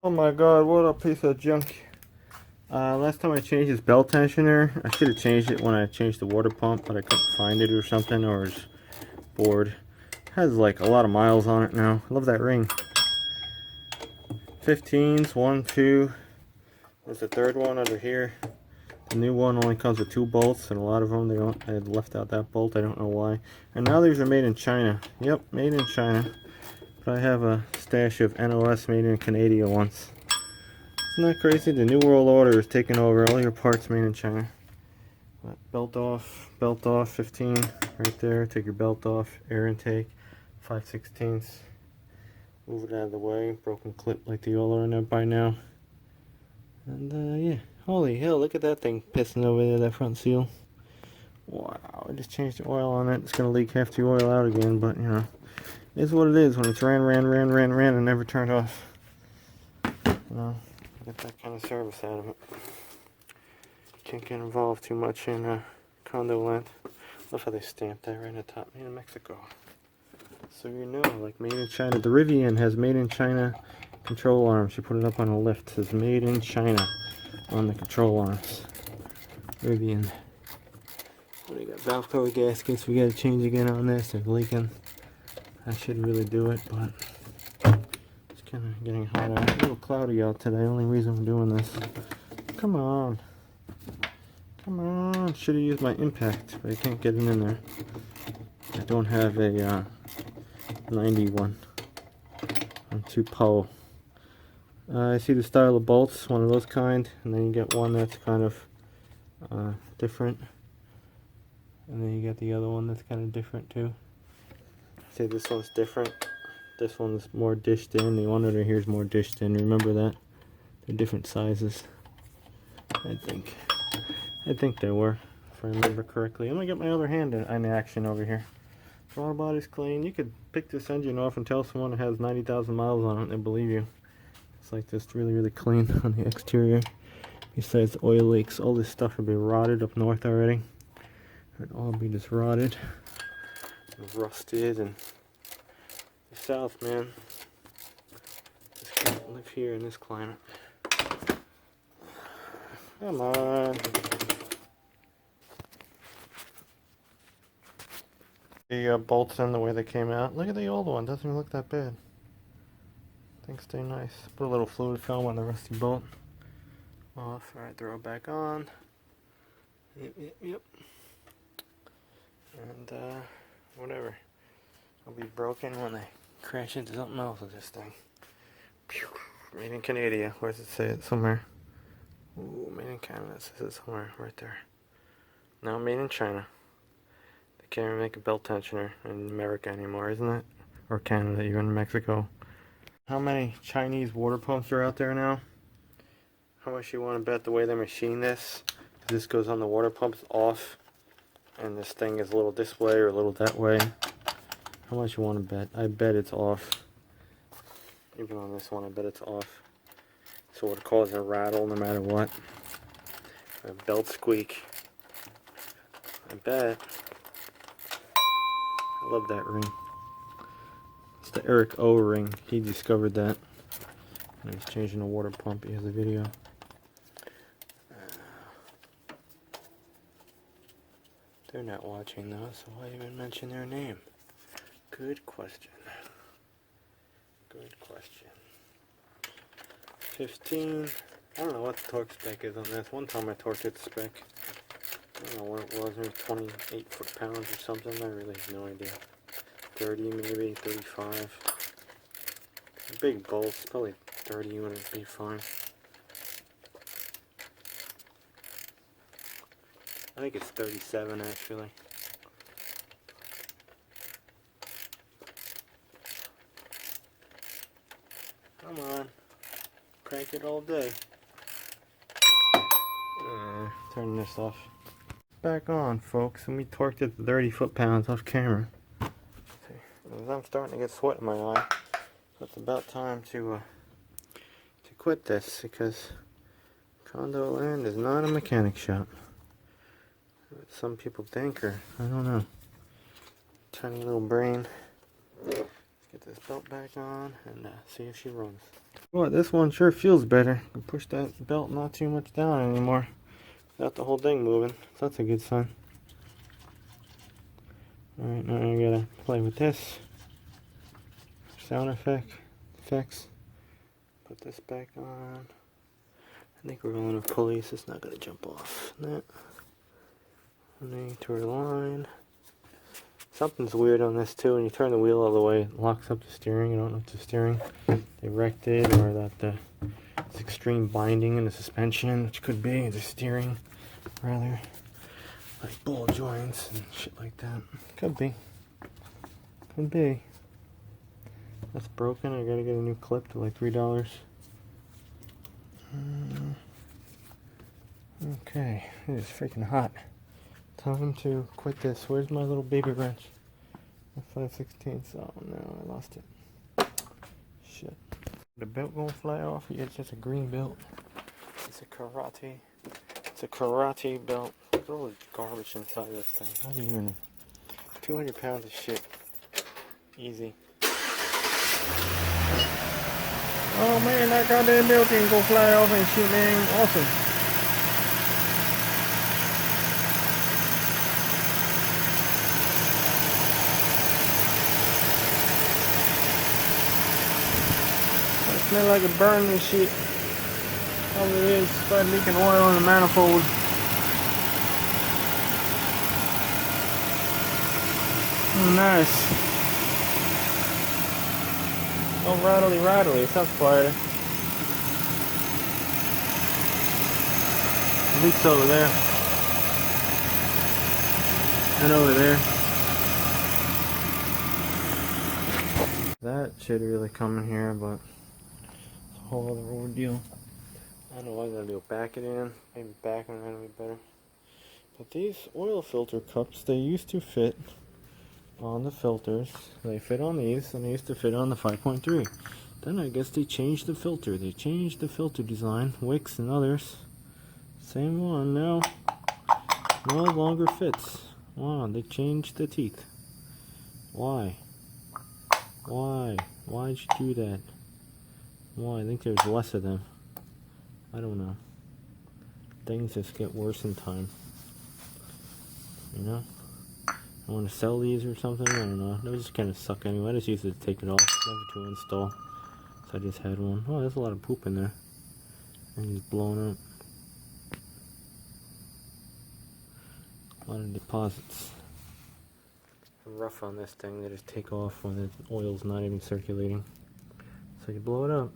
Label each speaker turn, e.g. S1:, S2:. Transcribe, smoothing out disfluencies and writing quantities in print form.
S1: Oh my god, what a piece of junk. Last time I changed this belt tensioner, I should have changed it when I changed the water pump, but I couldn't find it or something, or was bored. It has like a lot of miles on it now. I love that ring. 15s, 1, 2. There's the third one under here. The new one only comes with 2 bolts, and a lot of them, I had left out that bolt, I don't know why. And now these are made in China. Yep, made in China. But I have a stash of NOS made in Canada ones. Isn't that crazy? The New World Order is taking over all your parts made in China. But belt off, 15 right there. Take your belt off, air intake, 5/16. Move it out of the way. Broken clip like the all are in there by now. And yeah, holy hell, look at that thing pissing over there, that front seal. Wow, I just changed the oil on it. It's gonna leak half the oil out again, but you know, it's what it is when it's ran and never turned off. You know, get that kind of service out of it. Can't get involved too much in condo land. Love how they stamped that right in the top. Made in Mexico. So you know, like made in China. The Rivian has made in China control arms. You put it up on a lift. It says made in China on the control arms. Rivian. We got valve cover gaskets. We got to change again on this. They're leaking. I should really do it, but it's kind of getting hot out. A little cloudy out today. Only reason I'm doing this. Come on. Come on. Should have used my impact, but I can't get it in there. I don't have a 91. I'm too po. I see the style of bolts, one of those kind, and then you get one that's kind of different, and then you get the other one that's kind of different too. See, this one's different. This one's more dished in. The one under here is more dished in. Remember that? They're different sizes. I think they were, if I remember correctly. I'm gonna get my other hand in action over here. Throttle body's clean. You could pick this engine off and tell someone it has 90,000 miles on it and they believe you. It's like just really clean on the exterior. Besides the oil leaks, all this stuff would be rotted up north already. It'd all be just rotted and rusted, and the south, man. Just can't live here in this climate. Come on. The bolts in the way they came out. Look at the old one. Doesn't even look that bad. Things stay nice. Put a little fluid film on the rusty bolt. Off. Alright, throw it back on. Yep. And whatever. It'll be broken when they crash into something else with this thing. Made in Canada. Where does it say it? Somewhere. Ooh, made in Canada. It says it somewhere right there. Now made in China. They can't even make a belt tensioner in America anymore, isn't it? Or Canada, even Mexico. How many Chinese water pumps are out there now? How much you want to bet the way they machine this? This goes on the water pumps off, and this thing is a little this way or a little that way. How much you want to bet? I bet it's off. Even on this one, I bet it's off. So it would cause a rattle no matter what. A belt squeak. I bet. I love that ring. It's the Eric O ring. He discovered that. And he's changing the water pump. He has a video. They're not watching though, so why even mention their name? Good question. Good question. 15. I don't know what the torque spec is on this. One time I torqued it spec. I don't know what it was. Maybe 28 foot-pounds or something. I really have no idea. 30 maybe, 35. Big bolts. Probably 30 would be fine. I think it's 37 actually. Come on. Crank it all day. Turn this off. Back on, folks, and we torqued it to 30 foot-pounds off camera. See, I'm starting to get sweat in my eye. So it's about time to quit this, because condo land is not a mechanic shop. What some people think, or I don't know. Tiny little brain. Let's get this belt back on and see if she runs. Well, this one sure feels better. I can push that belt not too much down anymore without the whole thing moving. So that's a good sign. Alright, now I gotta play with this. Sound effects. Put this back on. I think we're going to police. It's not gonna jump off. That. And then to our line. Something's weird on this too. When you turn the wheel all the way, it locks up the steering. I don't know if the steering they wrecked it or that it's extreme binding in the suspension, which could be the steering, rather like ball joints and shit like that. Could be. Could be. That's broken. I gotta get a new clip to like $3. Okay, it is freaking hot. Time to quit this. Where's my little baby wrench? 5/16. Oh no, I lost it. Shit. The belt gonna fly off? Yeah, it's just a green belt. It's a karate. It's a karate belt. Look at all the garbage inside this thing. How do you even? 200 pounds of shit. Easy. Oh man, that goddamn belt ain't gonna fly off and shit, man. Awesome. Smell like a burn and shit. All it is, start leaking oil in the manifold. Oh, nice. Oh, rattly. It sounds quieter. Leaks over there. And over there. That should really come in here, but whole other ordeal. I don't know what I'm gonna do. Back it in. Maybe back it in would be better. But these oil filter cups, they used to fit on the filters. They fit on these, and they used to fit on the 5.3. Then I guess they changed the filter. They changed the filter design. Wicks and others. Same one now. No longer fits. Wow, they changed the teeth. Why? Why'd you do that? Well, I think there's less of them. I don't know. Things just get worse in time. You know? I want to sell these or something. I don't know. They just kind of suck anyway. I just used it to take it off. Never to install. So I just had one. Oh, there's a lot of poop in there. And it's blown up. A lot of deposits. Rough on this thing. They just take off when the oil's not even circulating. So you blow it up.